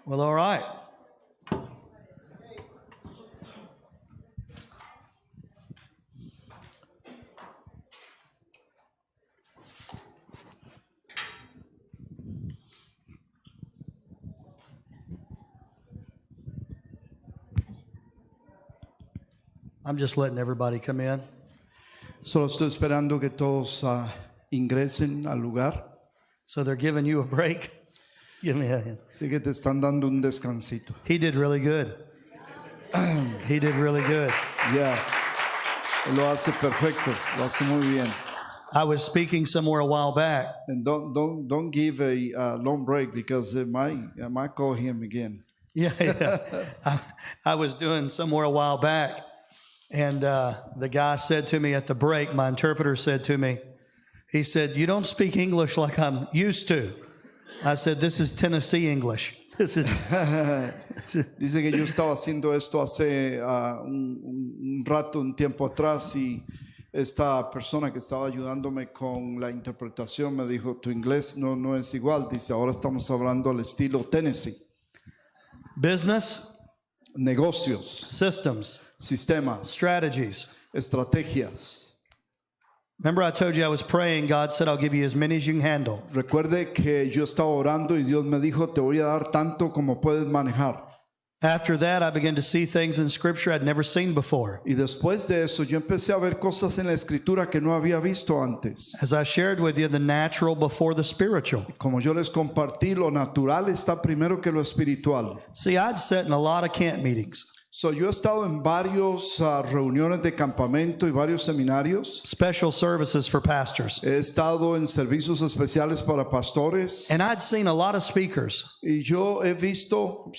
Well, all right. I'm just letting everybody come in. Solo estoy esperando que todos ingresen al lugar. So they're giving you a break. Give me a hand. Así que te están dando un descansito. He did really good. He did really good. Yeah. Él lo hace perfecto. Lo hace muy bien. I was speaking somewhere a while back. And don't give a long break because I might call him again. Yeah. I was doing somewhere a while back. And the guy said to me at the break, my interpreter said to me, he said, "You don't speak English like I'm used to." I said, "This is Tennessee English." This is. Dice que yo estaba haciendo esto hace un rato, un tiempo atrás, y esta persona que estaba ayudándome con la interpretación me dijo, tu inglés no es igual. Dice, ahora estamos hablando al estilo Tennessee. Business, negocios, systems, sistemas, strategies, estrategias. Remember I told you I was praying, God said, I'll give you as many as you can handle. Recuerde que yo estaba orando y Dios me dijo, te voy a dar tanto como puedes manejar. After that, I began to see things in Scripture I'd never seen before. Y después de eso, yo empecé a ver cosas en la Escritura que no había visto antes. As I shared with you, the natural before the spiritual. Como yo les compartí, lo natural está primero que lo espiritual. See, I'd sat in a lot of camp meetings. So, yo he estado en varios reuniones de campamento y varios seminarios. Special services for pastors. He estado en servicios especiales para pastores. And I'd seen a lot of speakers. Y yo he visto,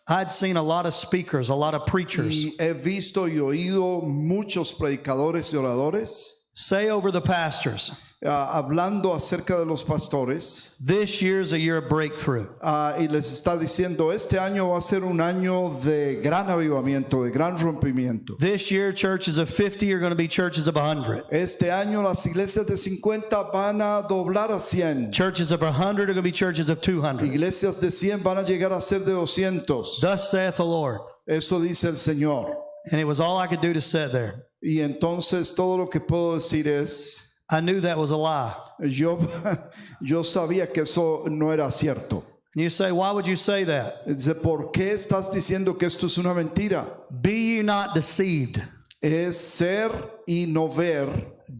I'd seen a lot of speakers, a lot of preachers. Y he visto y oído muchos predicadores y oradores say over the pastors, hablando acerca de los pastores. This year's a year of breakthrough. Y les está diciendo, este año va a ser un año de gran avivamiento, de gran rompimiento. This year, churches of 50 are going to be churches of 100. Este año las iglesias de 50 van a doblar a 100. Churches of 100 are going to be churches of 200. Iglesias de 100 van a llegar a ser de 200. Thus saith the Lord. Eso dice el Señor. And it was all I could do to sit there. Y entonces todo lo que puedo decir es, I knew that was a lie. Yo sabía que eso no era cierto. And you say, why would you say that? Dice, ¿por qué estás diciendo que esto es una mentira? Be ye not deceived. Es ser y no ver.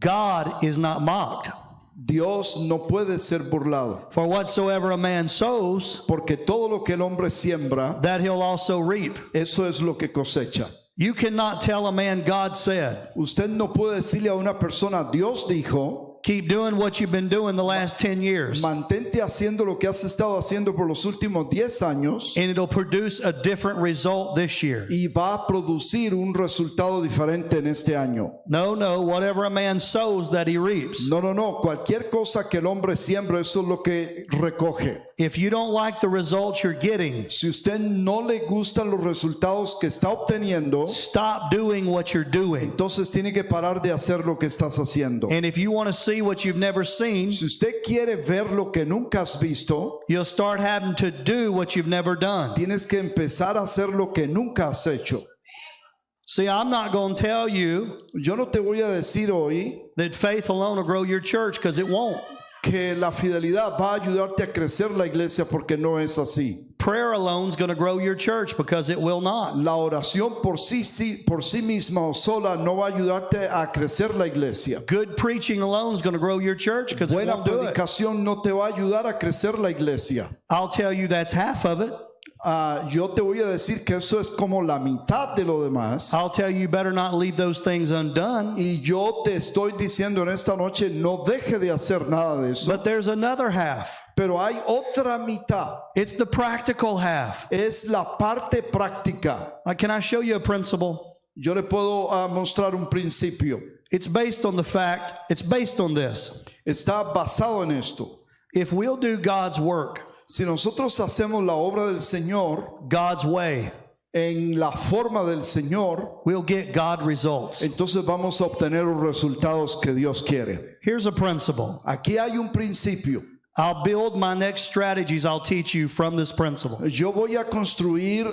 God is not mocked. Dios no puede ser burlado. For whatsoever a man sows, porque todo lo que el hombre siembra, that he'll also reap. Eso es lo que cosecha. You cannot tell a man God said. Usted no puede decirle a una persona, Dios dijo, keep doing what you've been doing the last 10 years. Mantente haciendo lo que has estado haciendo por los últimos 10 años. And it'll produce a different result this year. Y va a producir un resultado diferente en este año. No, whatever a man sows that he reaps. No, cualquier cosa que el hombre siembra, eso es lo que recoge. If you don't like the results you're getting, si usted no le gustan los resultados que está obteniendo, stop doing what you're doing. Entonces tiene que parar de hacer lo que estás haciendo. And if you want to see what you've never seen, si usted quiere ver lo que nunca has visto, you'll start having to do what you've never done. Tienes que empezar a hacer lo que nunca has hecho. See, I'm not going to tell you Yo no te voy a decir hoy that faith alone will grow your church, because it won't. Que la fidelidad va a ayudarte a crecer la iglesia, porque no es así. Prayer alone is going to grow your church, because it will not. La oración por sí misma o sola no va a ayudarte a crecer la iglesia. Good preaching alone is going to grow your church, because it won't do it. Buena predicación no te va a ayudar a crecer la iglesia. I'll tell you that's half of it. Yo te voy a decir que eso es como la mitad de lo demás. I'll tell you better not leave those things undone. Y yo te estoy diciendo en esta noche, no deje de hacer nada de eso. But there's another half. Pero hay otra mitad. It's the practical half. Es la parte práctica. Can I show you a principle? Yo le puedo mostrar un principio. It's based on this. Está basado en esto. If we'll do God's work, si nosotros hacemos la obra del Señor, God's way, en la forma del Señor, we'll get God results. Entonces vamos a obtener los resultados que Dios quiere. Here's a principle. Aquí hay un principio. I'll build my next strategies I'll teach you from this principle. Yo voy a construir,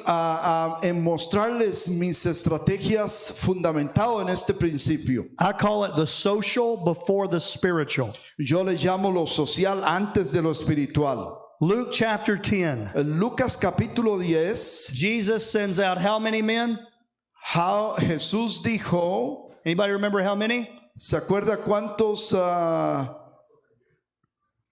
en mostrarles mis estrategias fundamentado en este principio. I call it the social before the spiritual. Yo le llamo lo social antes de lo espiritual. Luke chapter 10. En Lucas capítulo 10, Jesus sends out how many men? Jesús dijo, Anybody remember how many? ¿se acuerda cuántos?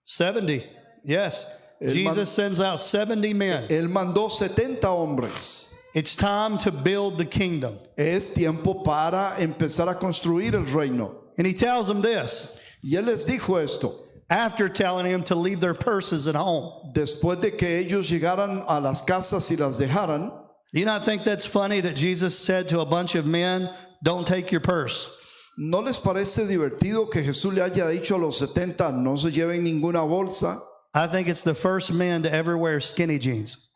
70. Yes. El Jesus sends out 70 men. Él mandó 70 hombres. It's time to build the kingdom. Es tiempo para empezar a construir el reino. And he tells them this Y él les dijo esto, after telling him to leave their purses at home. después de que ellos llegaran a las casas y las dejaran. Do you not think that's funny that Jesus said to a bunch of men, don't take your purse? ¿No les parece divertido que Jesús le haya dicho a los 70, no se lleven ninguna bolsa? I think it's the first men to ever wear skinny jeans.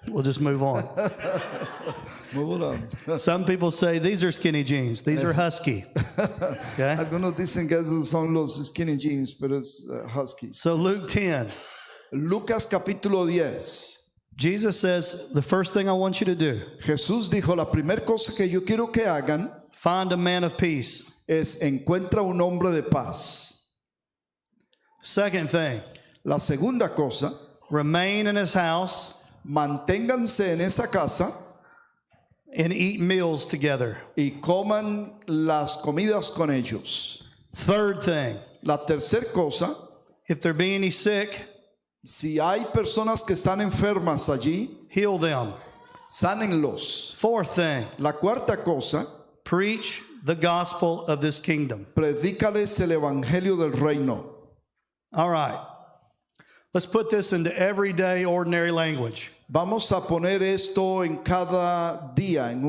We'll just move on. Some people say these are skinny jeans. These are husky. Okay? Algunos dicen que esos son los skinny jeans, pero es husky. So Luke 10, Lucas capítulo 10. Jesus says, the first thing I want you to do, Jesús dijo, la primera cosa que yo quiero que hagan find a man of peace. es encuentra un hombre de paz. Second thing, La segunda cosa, remain in his house manténganse en esa casa and eat meals together. y coman las comidas con ellos. Third thing, La tercera cosa, if there be any sick, si hay personas que están enfermas allí, heal them. sánenlos. Fourth thing, La cuarta cosa, preach the gospel of this kingdom. predícales el evangelio del reino. All right. Let's put this into everyday, ordinary language. Vamos a poner esto en cada día, en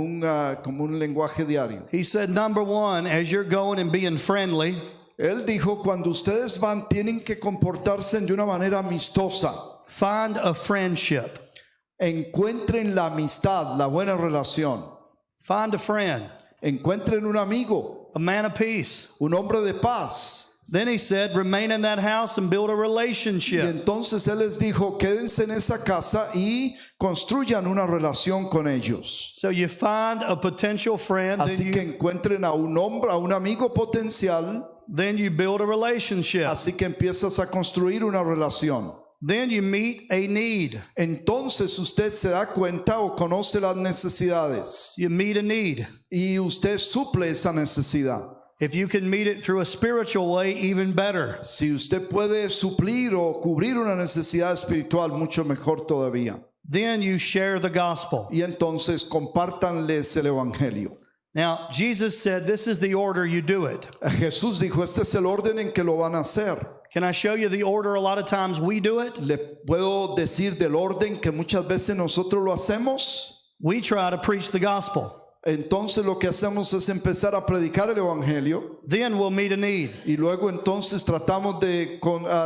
como un lenguaje diario. He said, number one, as you're going and being friendly, Él dijo, cuando ustedes van, tienen que comportarse de una manera amistosa. find a friendship. Encuentren la amistad, la buena relación. Find a friend, Encuentren un amigo, a man of peace. un hombre de paz. Then he said, remain in that house and build a Y relationship. entonces Él les dijo, quédense en esa casa y construyan una relación con ellos. So you find a potential friend, Así que encuentren a un hombre, a un amigo potencial. then you build a relationship. Así que empiezas a construir una relación. Then you meet a need. Entonces usted se da cuenta o conoce las necesidades You meet a need. y usted suple esa necesidad. If you can meet it through a spiritual way, even better. Si usted puede suplir o cubrir una necesidad espiritual, mucho mejor todavía. Then you share the gospel. Y entonces compártanles el evangelio. Now, Jesus said, this is the order you do it. Jesús dijo, este es el orden en que lo van a hacer. Can I show you the order a lot of times we do it? Le puedo decir del orden que muchas veces nosotros lo hacemos. We try to preach the gospel. Entonces lo que hacemos es empezar a predicar el evangelio Then we'll meet a need. y luego entonces tratamos de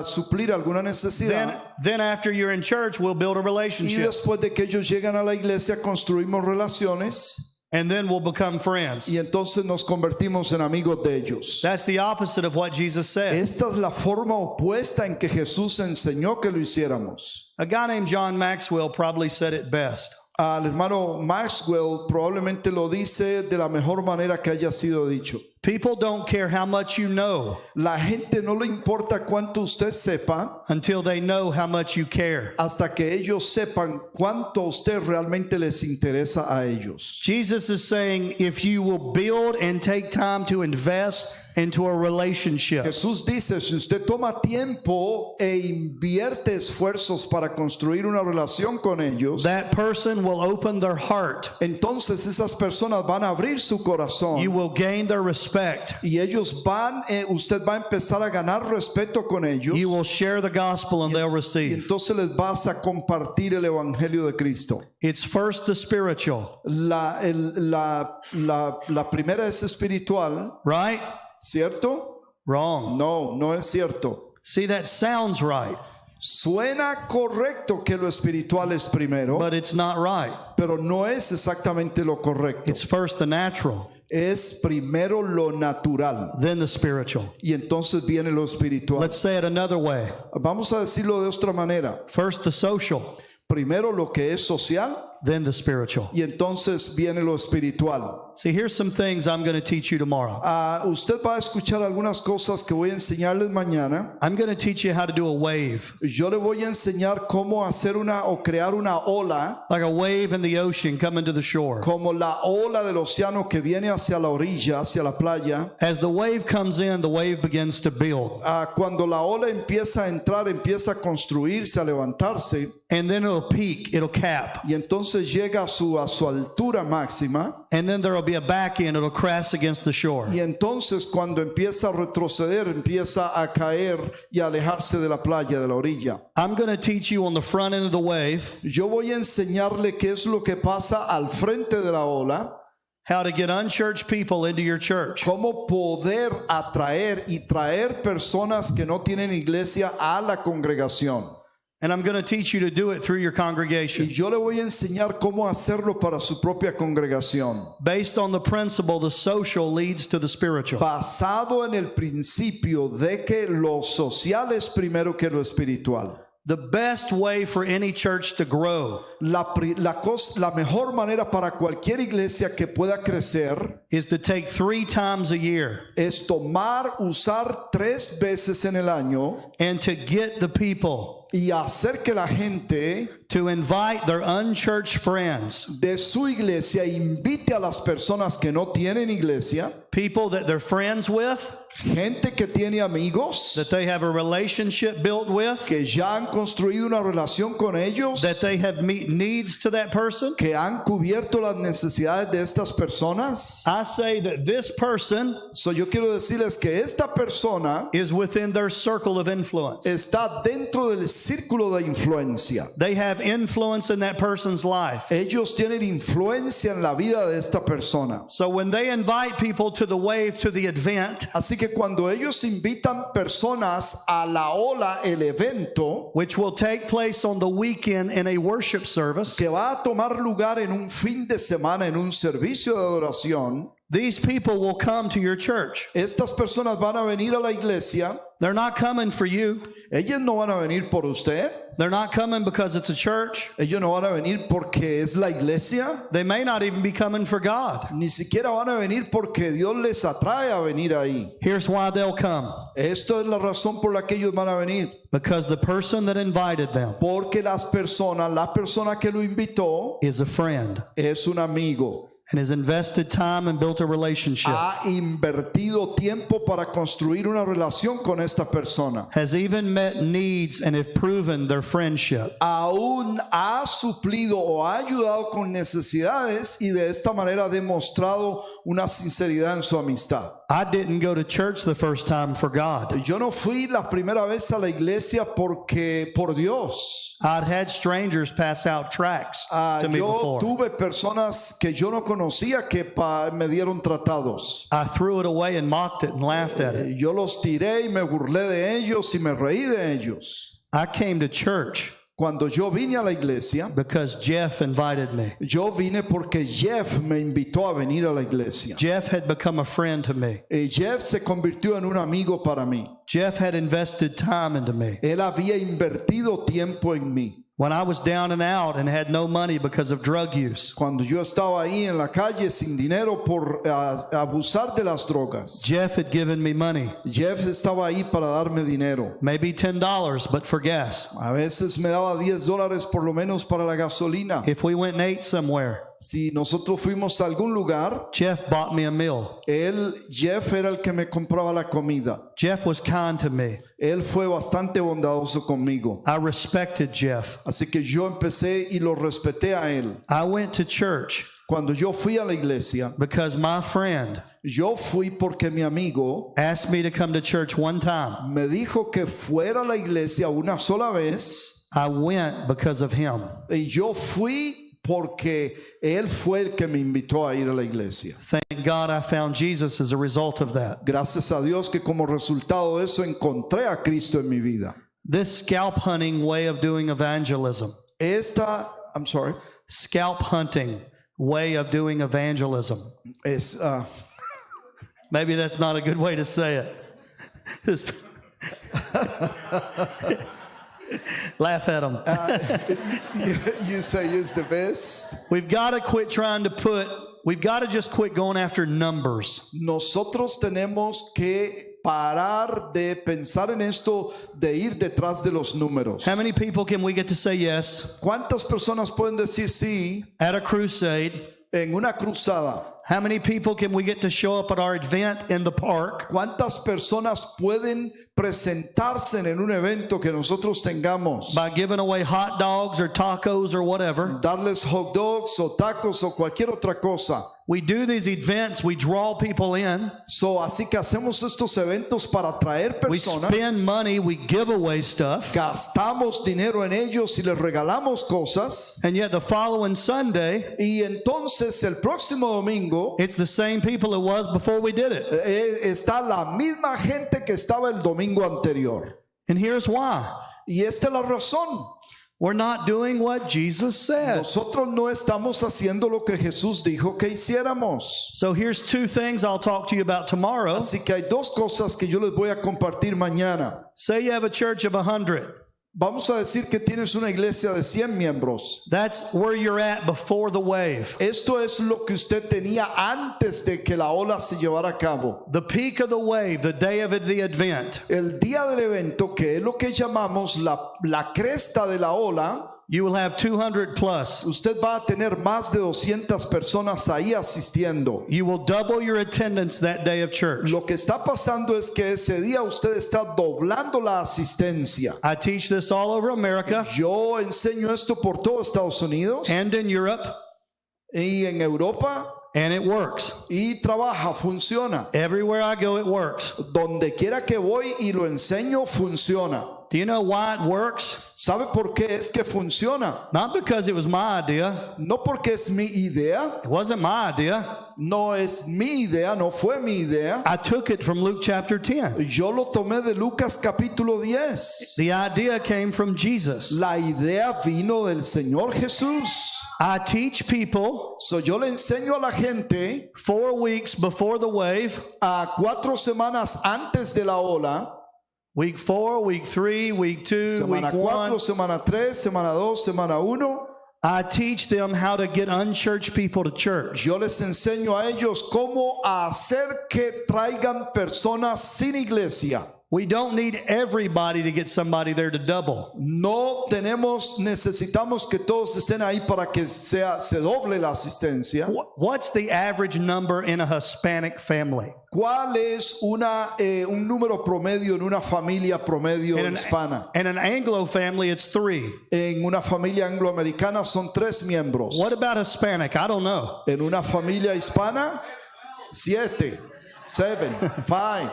suplir alguna necesidad. Then after you're in church, we'll build a Y relationship. después de que ellos llegan a la iglesia, construimos relaciones And then we'll become friends. y entonces nos convertimos en amigos de ellos. That's the opposite of what Jesus said. Esta es la forma opuesta en que Jesús enseñó que lo hiciéramos. A guy named John Maxwell probably said it best. Al hermano Maxwell probablemente lo dice de la mejor manera que haya sido dicho. People don't care how much you know La gente no le importa cuánto usted sepa until they know how much you care. hasta que ellos sepan cuánto a usted realmente les interesa a ellos. Jesus is saying, if you will build and take time to invest into a relationship, Jesús dice, si usted toma tiempo e invierte esfuerzos para construir una relación con ellos, that person will open their heart. entonces esas personas van a abrir su corazón. You will gain their respect. Y ellos usted va a empezar a ganar respeto con ellos. You will share the gospel and they'll Y receive. entonces les vas a compartir el evangelio de Cristo. It's first the spiritual, La primera es espiritual, right? ¿cierto? Wrong. No, no es cierto. See, that sounds right, Suena correcto que lo espiritual es primero, but it's not right. pero no es exactamente lo correcto. It's first the natural. es primero lo natural then the spiritual. y entonces viene lo espiritual. Let's say it another way. Vamos a decirlo de otra manera. First the social, Primero lo que es social then the spiritual. y entonces viene lo espiritual. See, here's some things I'm going to teach you tomorrow. Usted va a escuchar algunas cosas que voy a enseñarles mañana. I'm going to teach you how to do a wave, Yo le voy a enseñar cómo hacer o crear una ola, like a wave in the ocean coming to the shore. como la ola del océano que viene hacia la orilla, hacia la playa. As the wave comes in, the wave begins to build. Cuando la ola empieza a entrar, empieza a construirse, a levantarse, And then it'll peak, it'll cap. y entonces llega a su altura máxima. And then there'll be a back end, it'll crash against the shore. Y entonces cuando empieza a retroceder, empieza a caer y a alejarse de la playa, de la orilla. I'm going to teach you on the front end of the wave Yo voy a enseñarle qué es lo que pasa al frente de la ola, how to get unchurched people into your church. cómo poder atraer y traer personas que no tienen iglesia a la congregación. And I'm going to teach you to do it through your Y congregation yo le voy a enseñar cómo hacerlo para su propia congregación, based on the principle the social leads to the spiritual. basado en el principio de que lo social es primero que lo espiritual. The best way for any church to grow La mejor manera para cualquier iglesia que pueda crecer is to take 3 times a year es usar 3 veces en el año and to get the people y hacer que la gente to invite their unchurched friends, de su iglesia invite a las personas que no tienen iglesia, people that they're friends with, gente que tiene amigos, that they have a relationship built with, que ya han construido una relación con ellos, that they have meet needs to that person. que han cubierto las necesidades de estas personas. I say that this person Yo quiero decirles que esta persona is within their circle of influence. está dentro del círculo de influencia. They have influence in that person's life. Ellos tienen influencia en la vida de esta persona. So when they invite people to the wave, to the event, Así que cuando ellos invitan personas a la ola, el evento, which will take place on the weekend in a worship service, que va a tomar lugar en un fin de semana, en un servicio de adoración, these people will come to your church. estas personas van a venir a la iglesia. They're not coming for you. Ellos no van a venir por usted. They're not coming because it's a church. Ellos no van a venir porque es la iglesia. They may not even be coming for God. Ni siquiera van a venir porque Dios les atrae a venir ahí. Here's why they'll come. Esto es la razón por la que ellos van a venir. Because the person that invited them Porque la persona que lo invitó is a friend es un amigo. and has invested time and built a relationship. Ha invertido tiempo para construir una relación con esta persona. Has even met needs and have proven their friendship. Aún ha suplido o ha ayudado con necesidades y de esta manera ha demostrado una sinceridad en su amistad. I didn't go to church the first time for God. Yo no fui la primera vez a la iglesia por Dios. I'd had strangers pass out tracts to me Yo before. tuve personas que yo no conocía que me dieron tratados. I threw it away and mocked it and laughed at it. Yo los tiré y me burlé de ellos y me reí de ellos. I came to church Cuando yo vine a la iglesia, because Jeff invited me. yo vine porque Jeff me invitó a venir a la iglesia. Jeff had become a friend to me. Y Jeff se convirtió en un amigo para mí. Jeff had invested time into me. Él había invertido tiempo en mí. When I was down and out and had no money because of drug use, Cuando yo estaba ahí en la calle sin dinero por abusar de las drogas, Jeff had given me money, Jeff estaba ahí para darme dinero. maybe $10, but for gas. A veces me daba $10 por lo menos para la gasolina. If we went and ate somewhere, Si nosotros fuimos a algún lugar, Jeff bought me a meal. Jeff era el que me compraba la comida. Jeff was kind to me. Él fue bastante bondadoso conmigo. I respected Jeff. Así que yo empecé y lo respeté a él. I went to church Cuando yo fui a la iglesia, because my friend yo fui porque mi amigo asked me to come to church one time. me dijo que fuera a la iglesia una sola vez I went because of him. y yo fui porque él fue el que me invitó a ir a la iglesia. Thank God I found Jesus as a result of that. Gracias a Dios que como resultado de eso encontré a Cristo en mi vida. This scalp hunting way of doing evangelism, I'm sorry. scalp hunting, way of doing evangelism. Es, Maybe that's not a good way to say it. Laugh at them. you say it's the best. We've got to quit we've got to just quit going after numbers. Nosotros tenemos que parar de pensar en esto, de ir detrás de los números. How many people can we get to say yes ¿Cuántas personas pueden decir sí at a crusade? en una cruzada? How many people can we get to show up at our event in the park? ¿Cuántas personas pueden presentarse en un evento que nosotros tengamos? By giving away hot dogs or tacos or whatever. Darles hot dogs o tacos o cualquier otra cosa. We do these events, we draw people in. Así que hacemos estos eventos para atraer We personas. spend money, we give away stuff. Gastamos dinero en ellos y les regalamos cosas. And yet the following Sunday, Y entonces el próximo domingo it's the same people it was before we did it. está la misma gente que estaba el domingo anterior. And here's why. Y esta es la razón. We're not doing what Jesus said. Nosotros no estamos haciendo lo que Jesús dijo que hiciéramos. So here's two things I'll talk to you about tomorrow. Así que hay dos cosas que yo les voy a compartir mañana. Say you have a church of 100. Vamos a decir que tienes una iglesia de 100 miembros. That's where you're at before the wave. Esto es lo que usted tenía antes de que la ola se llevara a cabo. The peak of the wave, the day of the event. El día del evento, que es lo que llamamos la cresta de la ola, You will have 200 plus. usted va a tener más de 200 personas ahí asistiendo. You will double your attendance that day of church. Lo que está pasando es que ese día usted está doblando la asistencia. I teach this all over America Yo enseño esto por todo Estados Unidos and in Europe, y en Europa and it works. y trabaja, funciona. Everywhere I go, it works. Donde quiera que voy y lo enseño, funciona. Do you know why it works? ¿Sabe por qué es que funciona? Not because it was my idea. No porque es mi idea, It wasn't my idea. no es mi idea, no fue mi idea. I took it from Luke chapter 10. Yo lo tomé de Lucas capítulo 10. The idea came from Jesus. La idea vino del Señor Jesús. I teach people Yo le enseño a la gente 4 weeks before the wave, a 4 semanas antes de la ola, week 4, week 3, week 2, semana week 4, 1. semana 3, semana 2, semana 1. I teach them how to get unchurched people to church. Yo les enseño a ellos cómo hacer que traigan personas sin iglesia. We don't need everybody to get somebody there to double. Necesitamos que todos estén ahí para que se doble la asistencia. What's the average number in a Hispanic family? ¿Cuál es un número promedio en una familia promedio hispana? In an Anglo family, it's 3. En una familia angloamericana son 3 miembros. What about Hispanic? I don't know. En una familia hispana, 7, 7, 5.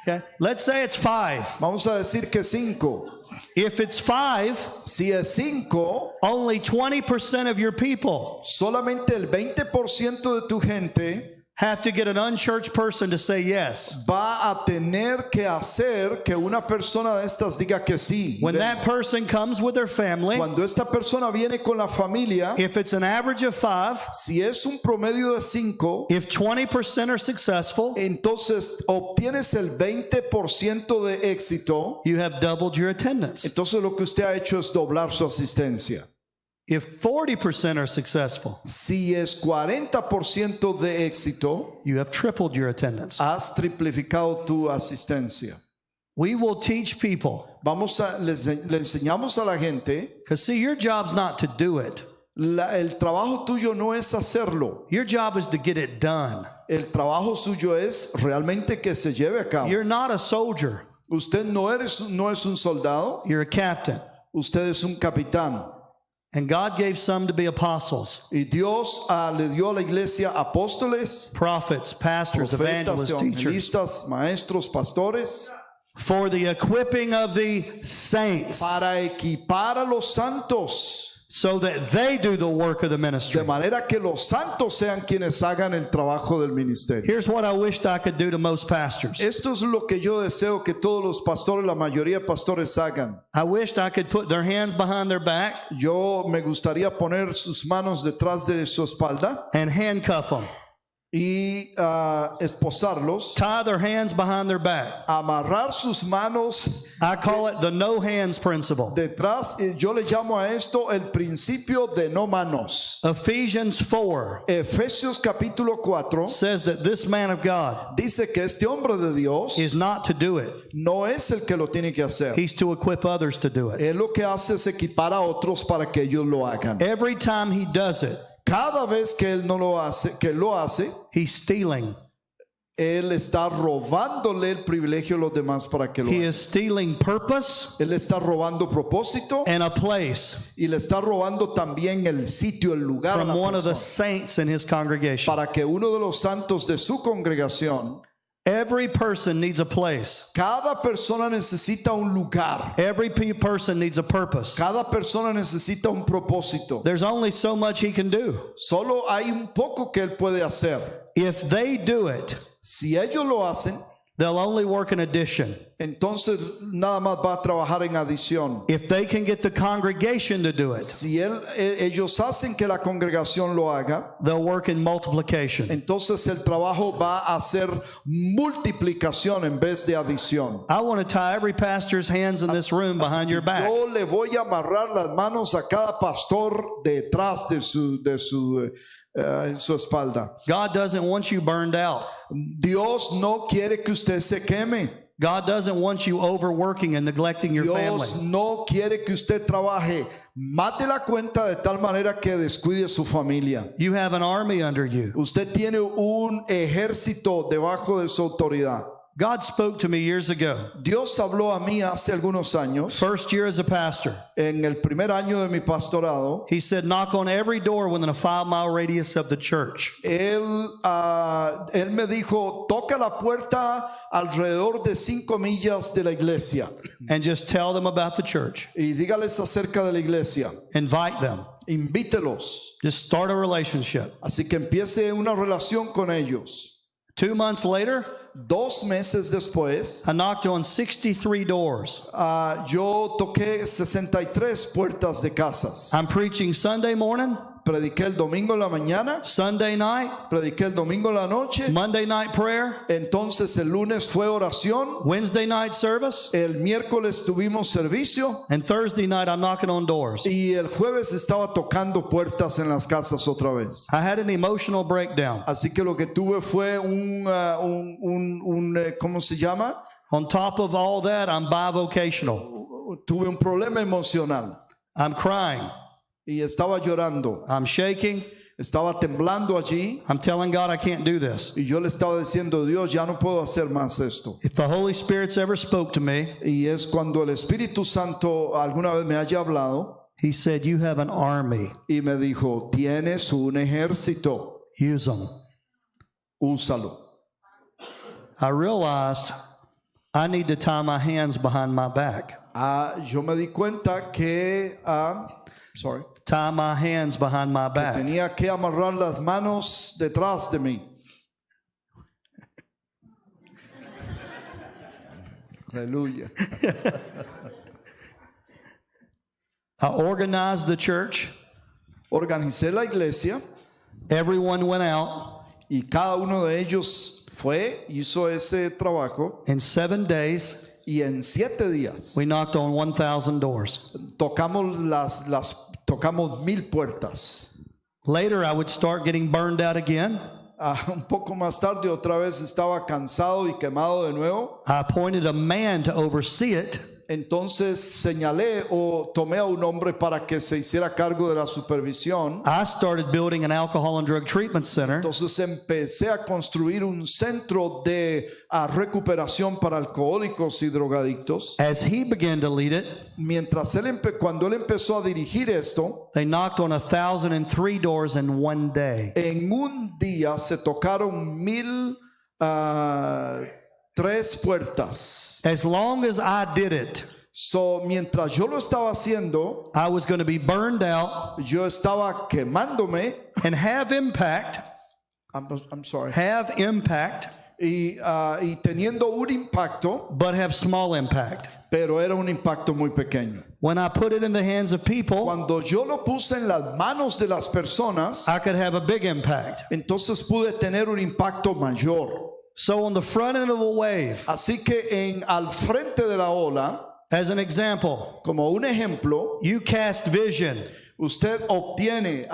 Okay. Let's say it's 5. Vamos a decir que 5. If it's 5, Si es 5, only 20% of your people solamente el 20% de tu gente have to get an unchurched person to say yes. va a tener que hacer que una persona de estas diga que sí. When that person comes with their family, Cuando esta persona viene con la familia, if it's an average of 5, si es un promedio de 5, if 20% are successful, entonces obtienes el 20% de éxito. you have doubled your attendance. Entonces lo que usted ha hecho es doblar su asistencia. If 40% are successful, Si es 40% de éxito, you have tripled your attendance. has triplificado tu asistencia. We will teach people, Le enseñamos a la gente, because see, your job's not to do it. el trabajo tuyo no es hacerlo. Your job is to get it done. El trabajo suyo es realmente que se lleve a cabo. You're not a soldier. Usted no es un soldado, You're a captain. usted es un capitán. And God gave some to be apostles, Y Dios le dio a la iglesia apóstoles, prophets, pastors, profetas, evangelists, teachers, evangelistas, maestros, pastores, for the equipping of the saints. para equipar a los santos. so that they do the work of the de ministry. manera que los santos sean quienes hagan el trabajo del ministerio. Here's what I wished I could do to most pastors. Esto es lo que yo deseo que todos los pastores, la mayoría de pastores hagan. I wished I could put their hands behind their back Yo me gustaría poner sus manos detrás de su espalda and handcuff them. y esposarlos, Tie their hands behind their back. amarrar sus manos I call it the no hands principle. detrás. Yo le llamo a esto el principio de no manos. Ephesians 4 Efesios capítulo 4 says that this man of God dice que este hombre de Dios is not to do it. no es el que lo tiene que hacer. He's to equip others to do it. Él lo que hace es equipar a otros para que ellos lo hagan. Every time he does it, Cada vez que él no lo hace, que lo hace, he's stealing. él está robándole el privilegio a los demás para que lo He hagan. is stealing purpose Él está robando propósito and a place y le está robando también el sitio, el lugar a from la one of the persona, saints in his congregation. para que uno de los santos de su congregación, Every person needs a place. cada persona necesita un lugar, Every person needs a purpose. cada persona necesita un propósito. There's only so much he can do. Solo hay un poco que él puede hacer. If they do it, Si ellos lo hacen, they'll only work in addition. entonces nada más va a trabajar en adición. If they can get the congregation to do it, Si ellos hacen que la congregación lo haga, they'll work in multiplication. entonces el trabajo va a ser multiplicación en vez de adición. I want to tie every pastor's hands in this room behind your back. Yo le voy a amarrar las manos a cada pastor detrás de en su espalda. God doesn't want you burned out. Dios no quiere que usted se queme. God doesn't want you overworking and neglecting your Dios family. no quiere que usted trabaje más de la cuenta de tal manera que descuide su familia. You have an army under you. Usted tiene un ejército debajo de su autoridad. God spoke to me years ago. Dios habló a mí hace algunos años, First year as a pastor. en el primer año de mi pastorado. He said, knock on every door within a 5-mile radius of the church. Él me dijo, toca la puerta alrededor de 5 millas de la iglesia And just tell them about the church. y dígales acerca de la iglesia. Invite them. Invítelos. Just start a relationship. Así que empiece una relación con ellos. 2 months later, 2 meses después, I knocked on 63 doors. yo toqué 63 puertas de casas. I'm preaching Sunday morning, Prediqué el domingo en la mañana, Sunday night, prediqué el domingo en la noche. Monday night prayer, Entonces el lunes fue oración, Wednesday night service, el miércoles tuvimos servicio and Thursday night I'm knocking on doors. y el jueves estaba tocando puertas en las casas otra vez. I had an emotional breakdown. Así que lo que tuve fue ¿cómo se llama? On top of all that, I'm bivocational. Tuve un problema emocional I'm crying. y estaba llorando, I'm shaking. estaba temblando allí I'm telling God I can't do this. y yo le estaba diciendo, Dios, ya no puedo hacer más esto. If the Holy Spirit's ever spoke to me, Y es cuando el Espíritu Santo alguna vez me haya hablado He said, you have an army. y me dijo, tienes un ejército, Use them. úsalo. I realized I need to tie my hands behind my back. Yo me di cuenta que Tie my hands behind my back. tenía que amarrar las manos detrás de mí. Aleluya. I organized the church. Organicé la iglesia Everyone went out. y cada uno de ellos hizo ese trabajo In 7 days, y en 7 días we knocked on 1,000 doors. tocamos tocamos 1000 puertas. Later, I would start getting burned out again. Un poco más tarde otra vez estaba cansado y quemado de nuevo. I appointed a man to oversee it. Entonces señalé o tomé a un hombre para que se hiciera cargo de la supervisión. I started building an alcohol and drug treatment center. Entonces empecé a construir un centro de recuperación para alcohólicos y drogadictos. As he began to lead it, Cuando él empezó a dirigir esto, they knocked on 1,003 doors in 1 day. en un día se tocaron 1003 puertas. As long as I did it, So, mientras yo lo estaba haciendo, I was going to be burned out yo estaba quemándome. and have impact, I'm sorry. Y teniendo un impacto, but have small impact. pero era un impacto muy pequeño. When I put it in the hands of people, Cuando yo lo puse en las manos de las personas, I could have a big impact. entonces pude tener un impacto mayor. So on the front end of a wave, Así que al frente de la ola, as an example, como un ejemplo, you cast vision usted obtiene,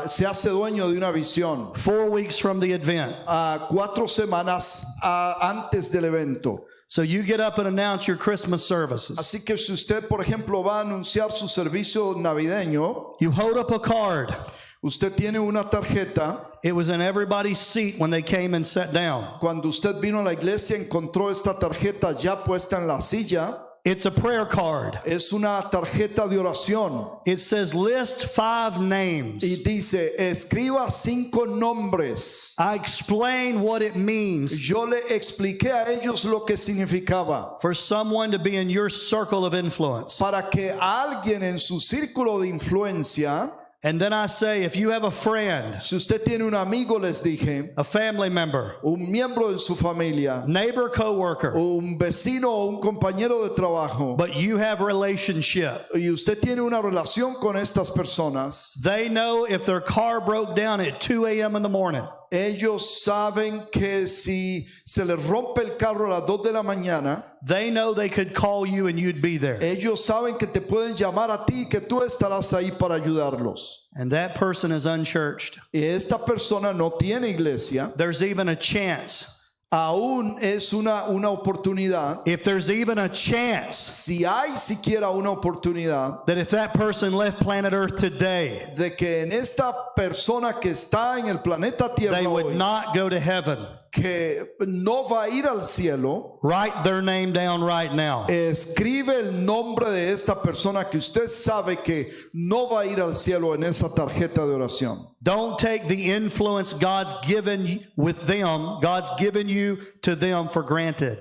se hace dueño de una visión 4 weeks from the event. 4 semanas antes del evento. So you get up and announce your Christmas services. Así que si usted, por ejemplo, va a anunciar su servicio navideño, You hold up a card. usted tiene una tarjeta. It was in everybody's seat when they came and sat down. Cuando usted vino a la iglesia, encontró esta tarjeta ya puesta en la silla. It's a prayer card. Es una tarjeta de oración. It says list 5 names. Y dice, escriba 5 nombres. I explain what it means Yo le expliqué a ellos lo que significaba. for someone to be in your circle of influence. Para que alguien en su círculo de influencia, And then I say, if you have a friend, si usted tiene un amigo, les dije, a family member, un miembro de su familia, neighbor, coworker, un vecino o un compañero de trabajo, but you have relationship, y usted tiene una relación con estas personas, they know if their car broke down at 2 a.m. in the morning, ellos saben que si se les rompe el carro a las 2 de la mañana, they know they could call you and you'd be there. ellos saben que te pueden llamar a ti y que tú estarás ahí para ayudarlos. And that person is unchurched. Y esta persona no tiene iglesia, There's even a chance. aún es una oportunidad, If there's even a chance si hay siquiera una oportunidad, that if that person left planet Earth today, de que en esta persona que está en el planeta Tierra they would hoy, not go to heaven. que no va a ir al cielo, Write their name down right now. escribe el nombre de esta persona que usted sabe que no va a ir al cielo en esa tarjeta de oración. Don't take the influence God's given with them, God's given you to them for granted.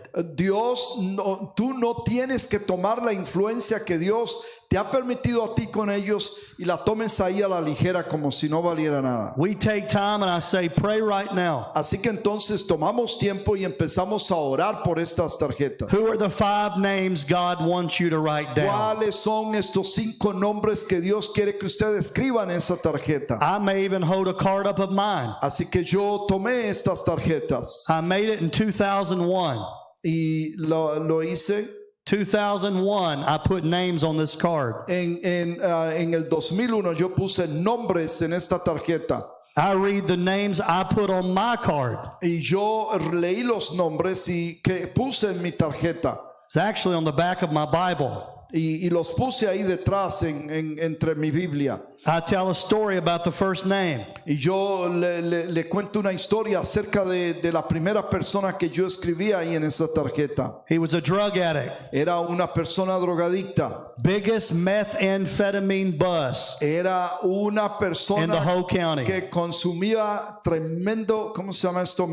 Tú no tienes que tomar la influencia que Dios te ha permitido a ti con ellos y la tomes ahí a la ligera como si no valiera nada. We take time and I say, pray right now. Así que entonces tomamos tiempo y empezamos a orar por estas tarjetas. Who are the 5 names God wants you to write down? ¿Cuáles son estos 5 nombres que Dios quiere que usted escriba en esa tarjeta? I may even hold a card up of mine. Así que yo tomé estas tarjetas I made it in 2001. y lo hice 2001, I put names on this card. en el 2001. Yo puse nombres en esta tarjeta. I read the names I put on my card. Y yo leí los nombres y que puse en mi tarjeta. It's actually on the back of my Bible. Y los puse ahí detrás entre mi Biblia. I tell a story about the first name. Y yo le cuento una historia acerca de la primera persona que yo escribí ahí en esa tarjeta. He was a drug addict. Era una persona drogadicta. Biggest methamphetamine bust Era una in the persona whole county. que consumía tremendo, ¿cómo se llama esto?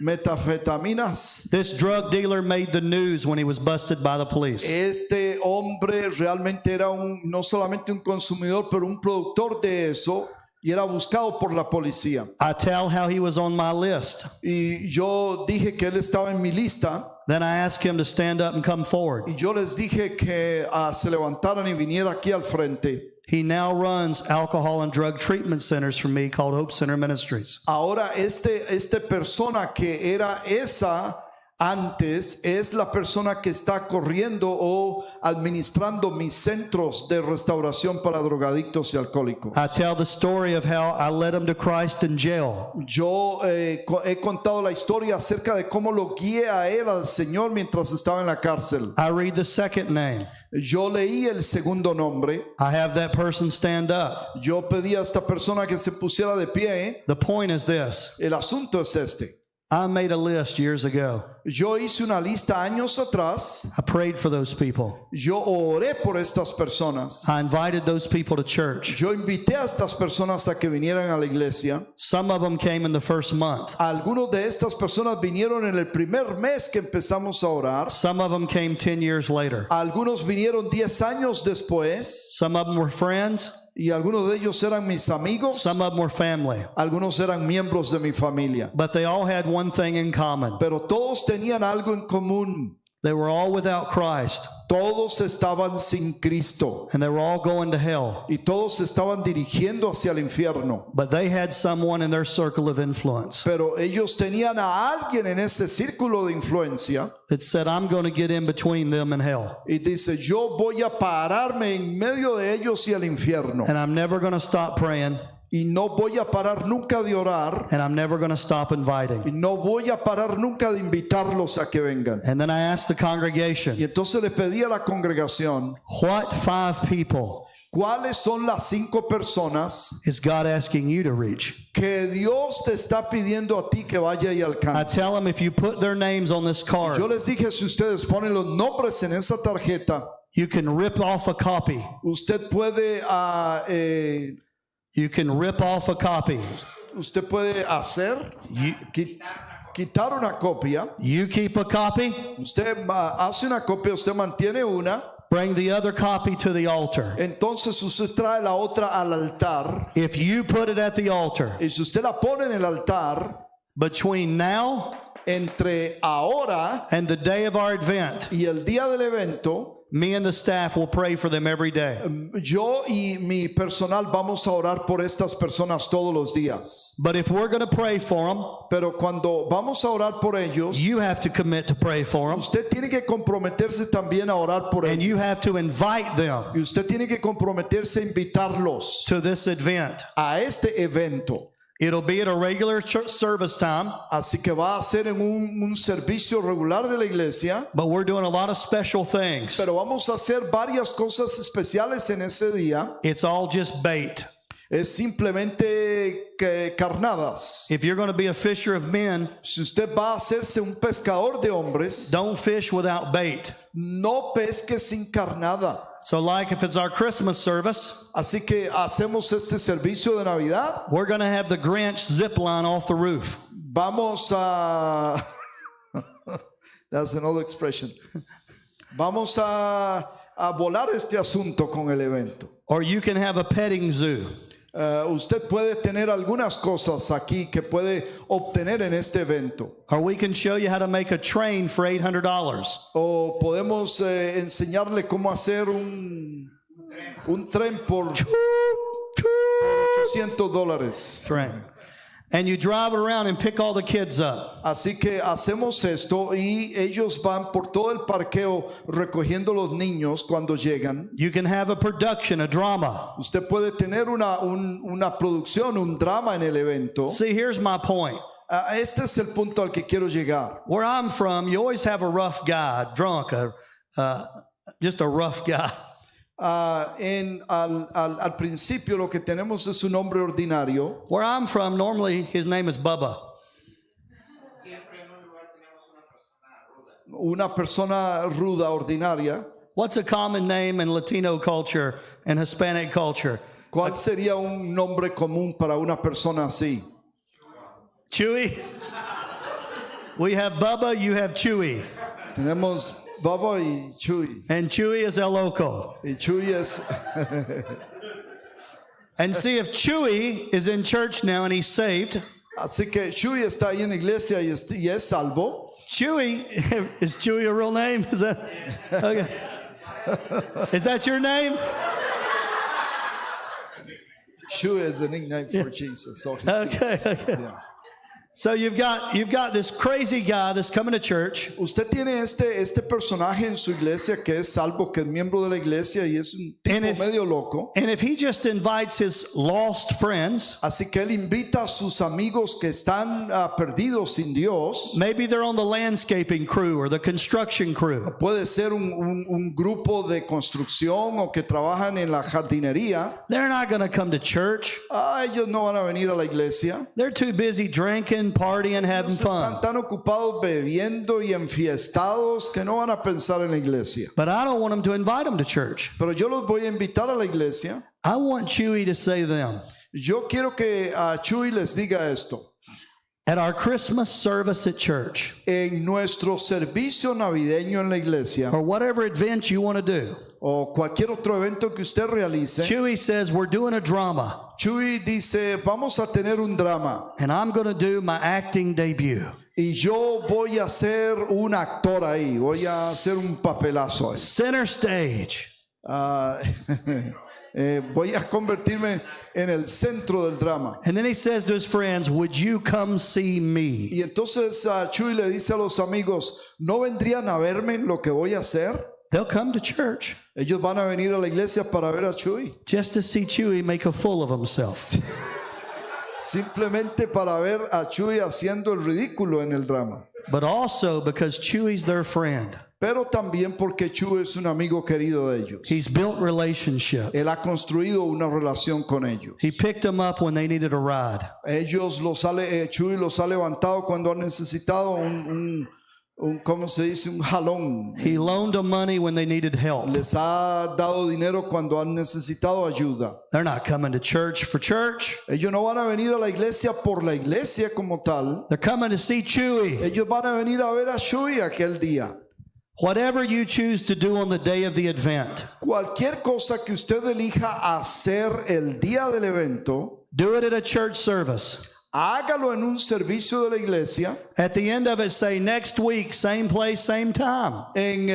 Metafetaminas. This drug dealer made the news when he was busted by the police. Este hombre realmente era no solamente un consumidor, pero un productor de eso, y era buscado por la policía. I tell how he was on my list. Y yo dije que él estaba en mi lista, Then I asked him to stand up and come forward. y yo les dije que se levantaran y viniera aquí al frente. He now runs alcohol and drug treatment centers for me called Hope Center Ministries. Ahora este persona que era esa antes es la persona que está corriendo o administrando mis centros de restauración para drogadictos y alcohólicos. I tell the story of how I led him to Christ in jail. Yo he contado la historia acerca de cómo lo guié a él al Señor mientras estaba en la cárcel. I read the second name. Yo leí el segundo nombre. I have that person stand up. Yo pedí a esta persona que se pusiera de pie. The point is this. El asunto es este. I made a list years ago. Yo hice una lista años atrás. I prayed for those people. Yo oré por estas personas. I invited those people to church. Yo invité a estas personas a que vinieran a la iglesia. Some of them came in the first month. Algunos de estas personas vinieron en el primer mes que empezamos a orar. Some of them came 10 years later. Algunos vinieron 10 años después. Some of them were friends. Y algunos de ellos eran mis amigos. Some of them were family. Algunos eran miembros de mi familia. But they all had one thing in common. Pero todos tenían algo en común. They were all without Christ. Todos estaban sin Cristo. And they were all going to hell. Y todos se estaban dirigiendo hacia el infierno. But they had someone in their circle of influence Pero ellos tenían a alguien en ese círculo de influencia. that said, I'm going to get in between them and hell. Y dice, yo voy a pararme en medio de ellos y el infierno. And I'm never going to stop praying. Y no voy a parar nunca de orar. And I'm never going to stop Y inviting. no voy a parar nunca de invitarlos a que vengan. And then I asked the Y congregation, entonces le pedí a la congregación, what 5 people ¿cuáles son las 5 personas is God asking you to reach? que Dios te está pidiendo a ti que vaya y I alcance? tell them, if you put their names on this card, Yo les dije, si ustedes ponen los nombres en esa tarjeta, you can rip off a copy. usted puede You can rip off a copy. hacer, You, quitar una copia. you keep a copy, Usted hace una copia, usted mantiene una. bring the other copy to the altar. Entonces usted trae la otra al altar. If you put it at the altar, Y si usted la pone en el altar, between now entre ahora and the day of our event, y el día del evento, me and the staff will pray for them every day. yo y mi personal vamos a orar por estas personas todos los días. But if we're going to pray for them, Pero cuando vamos a orar por ellos, you have to commit to pray for them, usted tiene que comprometerse también a orar por and ellos. you have to invite them Y usted tiene que comprometerse a invitarlos to this event. a este evento. It'll be at a regular church service time, Así que va a ser en un servicio regular de la iglesia, but we're doing a lot of special things. pero vamos a hacer varias cosas especiales en ese día. It's all just bait. Es simplemente carnadas. If you're going to be a fisher of men, Si usted va a hacerse un pescador de hombres, don't fish without bait. no pesque sin carnada. So like if it's our Christmas service, Así que hacemos este servicio de Navidad. we're going to have the Grinch zip line off the roof. Vamos a... That's another expression. Vamos a volar este asunto con el evento. Or you can have a petting zoo. Usted puede tener algunas cosas aquí que puede obtener en este evento. Or we can show you how to make a train for $800. O podemos enseñarle cómo hacer un tren por $800. Train. And you drive around and pick all the kids up. Así que hacemos esto y ellos van por todo el parqueo recogiendo los niños cuando llegan. You can have a production, a drama. Usted puede tener una producción, un drama en el evento. See, here's my point. Este es el punto al que quiero llegar. Where I'm from, you always have a rough guy, drunk, just a rough guy. Al principio lo que tenemos es un hombre ordinario. Where I'm from, normally his name is Bubba. Una persona ruda, ordinaria. What's a common name in Latino culture and Hispanic culture? ¿Cuál sería un nombre común para una persona así? Chewy? We have Bubba, you have Chewy. Tenemos Baba y Chuy. And Chewy is El Loco. Y Chuy es... And see, if Chewy is in church now and he's saved, Así que Chuy está ahí en la iglesia y es salvo. Chewy, is Chewy a real name? Is that okay? Is that your name? Chuy is a nickname for Jesus. So Okay. yeah. So you've got this crazy guy that's coming to church. Usted tiene este personaje en su iglesia que es salvo, que es miembro de la iglesia y es un And tipo if- medio loco. And if he just invites his lost friends, Así que él invita a sus amigos que están perdidos sin Dios. maybe they're on the landscaping crew or the construction crew. Puede ser un grupo de construcción o que trabajan en la jardinería. They're not going to come to church. Ellos no van a venir a la iglesia. They're too busy drinking drinking, partying, having Ellos están fun. tan ocupados bebiendo y enfiestados que no van a pensar en la iglesia. But I don't want them to invite them to church. Pero yo los voy a invitar a la iglesia. I want Chewy to say to them, Yo quiero que a Chuy les diga esto. at our Christmas service at church, En nuestro servicio navideño en la iglesia or whatever event you want to do, o cualquier otro evento que usted realice, Chewy says, we're doing a drama, Chuy dice, vamos a tener un drama and I'm going to do my acting debut. y yo voy a ser un actor ahí, voy a hacer un papelazo ahí. Center stage. Ah, voy a convertirme en el centro del drama. And then he says to his friends, would you come see me? Y entonces Chuy le dice a los amigos, ¿no vendrían a verme en lo que voy a hacer? They'll come to church Ellos van a venir a la iglesia para ver a Chuy. just to see Chewy make a fool of himself. Simplemente para ver a Chuy haciendo el ridículo en el drama. But also because Chewy's their friend. Pero también porque Chuy es un amigo querido de ellos. He's built relationship. Él ha construido una relación con ellos. He picked them up when they needed a ride. Chuy los ha levantado cuando han necesitado ¿cómo se dice? Un jalón. He loaned them money when they needed help. Les ha dado dinero cuando han necesitado ayuda. They're not coming to church for church. Ellos no van a venir a la iglesia por la iglesia como tal. They're coming to see Chewy. Ellos van a venir a ver a Chuy aquel día. Whatever you choose to do on the day of the event, Cualquier cosa que usted elija hacer el día del evento, do it at a church service. hágalo en un servicio de la iglesia. At the end of it, say next week, same place, same time. En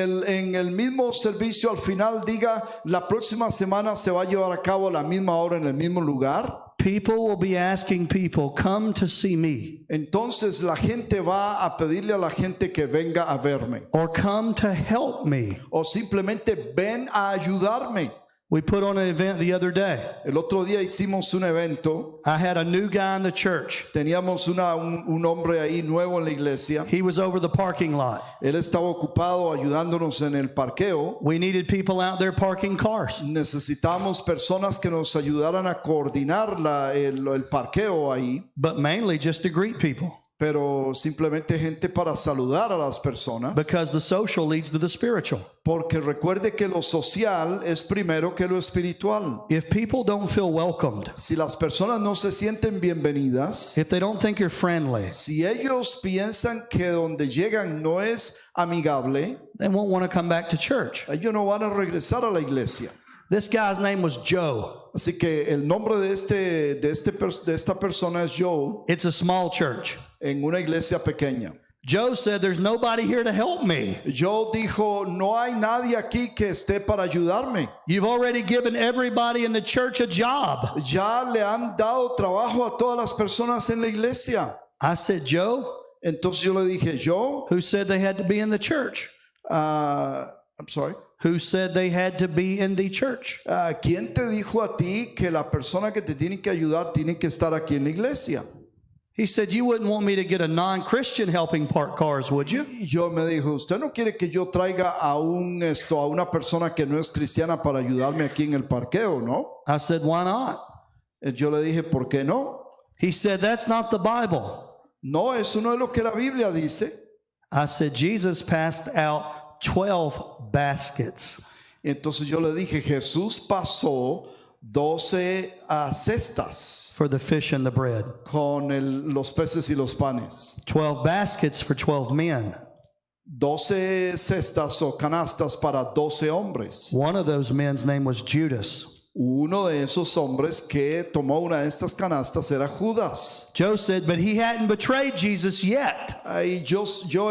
el mismo servicio al final diga, la próxima semana se va a llevar a cabo a la misma hora en el mismo lugar. People will be asking people, come to see me, Entonces la gente va a pedirle a la gente que venga a verme or come to help me. o simplemente ven a ayudarme. We put on an event the other day. El otro día hicimos un evento. I had a new guy in the church. Teníamos un hombre ahí nuevo en la iglesia. He was over the parking lot. Él estaba ocupado ayudándonos en el parqueo. We needed people out there parking cars. Necesitamos personas que nos ayudaran a coordinar el parqueo ahí, But mainly just to greet people, pero simplemente gente para saludar a las personas. because the social leads to the spiritual. Porque recuerde que lo social es primero que lo espiritual. If people don't feel welcomed, Si las personas no se sienten bienvenidas, if they don't think you're friendly, si ellos piensan que donde llegan no es amigable, they won't want to come back to church. ellos no van a regresar a la iglesia. This guy's name was Joe. Así que el nombre de esta persona es Joe, It's a small church. en una iglesia pequeña. Joe said, there's nobody here to help me. Joe dijo, no hay nadie aquí que esté para ayudarme. You've already given everybody in the church a job. Ya le han dado trabajo a todas las personas en la iglesia. I said, Joe, Entonces yo le dije, Joe, who said they had to be in the church? I'm sorry. Who said they had to be in the church? ¿Quién te dijo a ti que la persona que te tiene que ayudar tiene que estar aquí en la iglesia? He said, you wouldn't want me to get a non-Christian helping park cars, would you? Y yo me dijo, usted no quiere que yo traiga a una persona que no es cristiana para ayudarme aquí en el parqueo, ¿no? I said, why not? Yo le dije, ¿por qué no? He said, that's not the Bible. No, eso no es lo que la Biblia dice. I said, Jesus passed out 12 baskets. Entonces yo le dije, Jesús pasó 12 cestas For the fish and the bread. con los peces y los panes. 12 baskets for 12 men. 12 cestas o canastas para 12 hombres. One of those men's name was Judas. Uno de esos hombres que tomó una de estas canastas era Judas. Joe said, but he hadn't betrayed Jesus yet. Ahí yo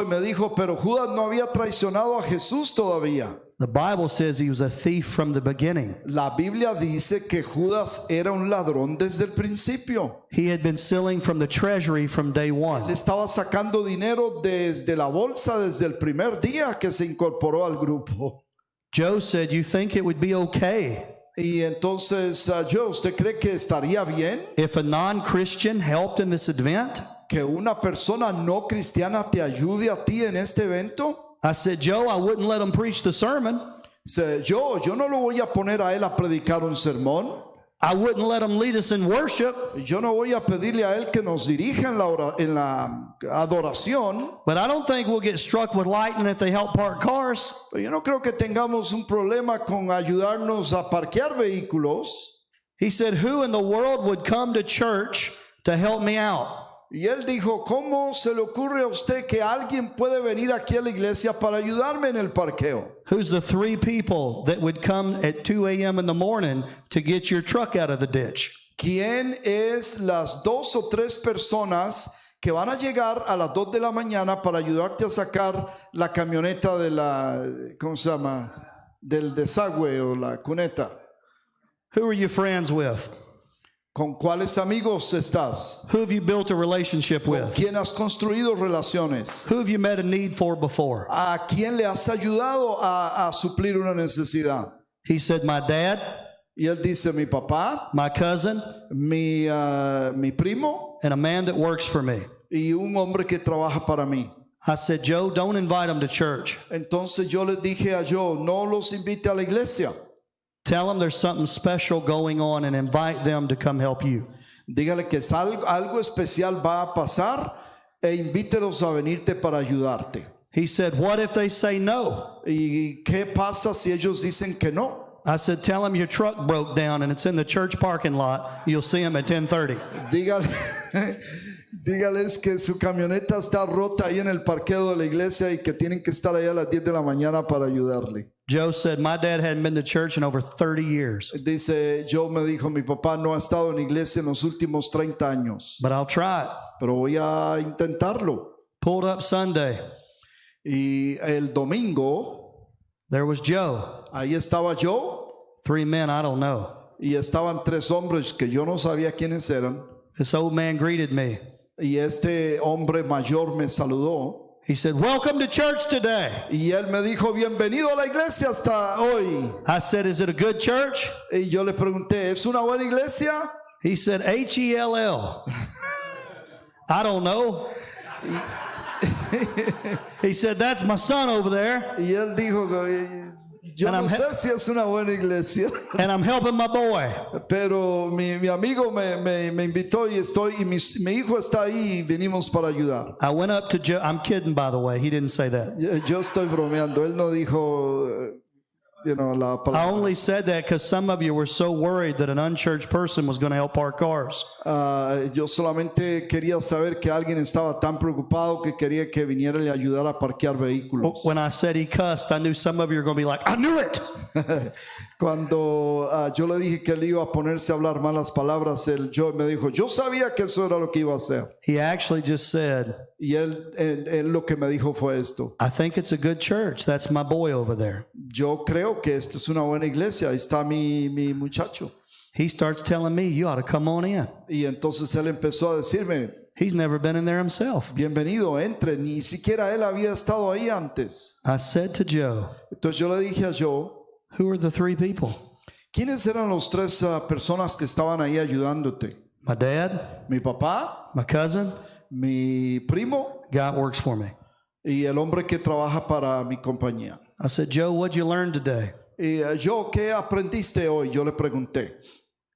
me dijo, pero Judas no había traicionado a Jesús todavía. The Bible says he was a thief from the beginning. La Biblia dice que Judas era un ladrón desde el principio. He had been stealing from the treasury from day Le one. estaba sacando dinero desde la bolsa desde el primer día que se incorporó al grupo. Joe said, you think it would be okay Y entonces, Joe, ¿usted cree que estaría bien if a non-Christian helped in this event? que una persona no cristiana te ayude a ti en este evento? I said, Joe, I wouldn't let him preach the sermon. Yo no lo voy a poner a él a predicar un sermón. I wouldn't let him lead us in worship, Yo no voy a pedirle a él que nos dirija en la adoración, but I don't think we'll get struck with lightning if they help park cars. pero yo no creo que tengamos un problema con ayudarnos a parquear vehículos. He said, who in the world would come to church to help me out? Y él dijo, ¿cómo se le ocurre a usted que alguien puede venir aquí a la iglesia para ayudarme en el parqueo? Who's the 3 people that would come at 2 a.m. in the morning to get your truck out of the ditch? ¿Quién es las 2 o 3 personas que van a llegar a las 2 de la mañana para ayudarte a sacar la camioneta de la, ¿cómo se llama? Del desagüe o la cuneta? Who are you friends with? ¿Con cuáles amigos estás? Who have you built a relationship ¿Con with? quién has construido relaciones? Who have you met a need for before? ¿A quién le has ayudado a suplir una necesidad? He said, my dad, Y él dice, mi papá, my cousin, mi primo and a man that works for me. y un hombre que trabaja para mí. I said, Joe, don't invite them to church. Entonces yo le dije a Joe, no los invite a la iglesia. Tell them there's something special going on and invite them to come help you. Dígale que algo especial va a pasar e invítelos a venirte para ayudarte. He said, what if they say no? ¿Y qué pasa si ellos dicen que no? I said, tell them your truck broke down and it's in the church parking lot. You'll see them at 10:30. Dígales que su camioneta está rota ahí en el parqueo de la iglesia y que tienen que estar ahí a las 10 de la mañana para ayudarle. Joe said, my dad hadn't been to church in over 30 years, Dice, Joe me dijo, mi papá no ha estado en iglesia en los últimos 30 años, but I'll try it. pero voy a intentarlo. Pulled up Sunday. Y el domingo, There was Joe. ahí estaba yo 3 men I don't know. y estaban 3 hombres que yo no sabía quiénes eran. This old man greeted me. Y este hombre mayor me saludó He said, welcome to church today. y él me dijo, bienvenido a la iglesia hasta hoy. I said, is it a good church? Y yo le pregunté, ¿es una buena iglesia? He said, Hell. I don't know. He said, that's my son over there, Y él dijo, yo And no I'm sé si es una buena iglesia, and I'm helping my boy. pero mi amigo me invitó y mi hijo está ahí y venimos para ayudar. I went up to Joe. I'm kidding, by the way. He didn't say that. Yo estoy bromeando, él no dijo, la I palabra. only said that because some of you were so worried that an unchurched person was going to help our cars. Yo solamente quería saber que alguien estaba tan preocupado que quería que viniera y le ayudara a parquear vehículos. When I said he cussed, I knew some of you were going to be like, I knew it. Cuando yo le dije que él iba a ponerse a hablar malas palabras, yo me dijo, yo sabía que eso era lo que iba a hacer. He actually just said, Y él lo que me dijo fue esto. I think it's a good church. That's my boy over there. Yo creo que esta es una buena iglesia. Ahí está mi muchacho. He starts telling me, you ought to come on in. Y entonces él empezó a decirme, He's never been in there himself. bienvenido, entre. Ni siquiera él había estado ahí antes. I said to Joe, Entonces yo le dije a Joe, who are the 3 people? ¿quiénes eran los 3 personas que estaban ahí ayudándote? My dad, Mi papá, my cousin, mi primo guy that works for me. y el hombre que trabaja para mi compañía. I said, Joe, what'd you learn today? Y yo, ¿qué aprendiste hoy? Yo le pregunté.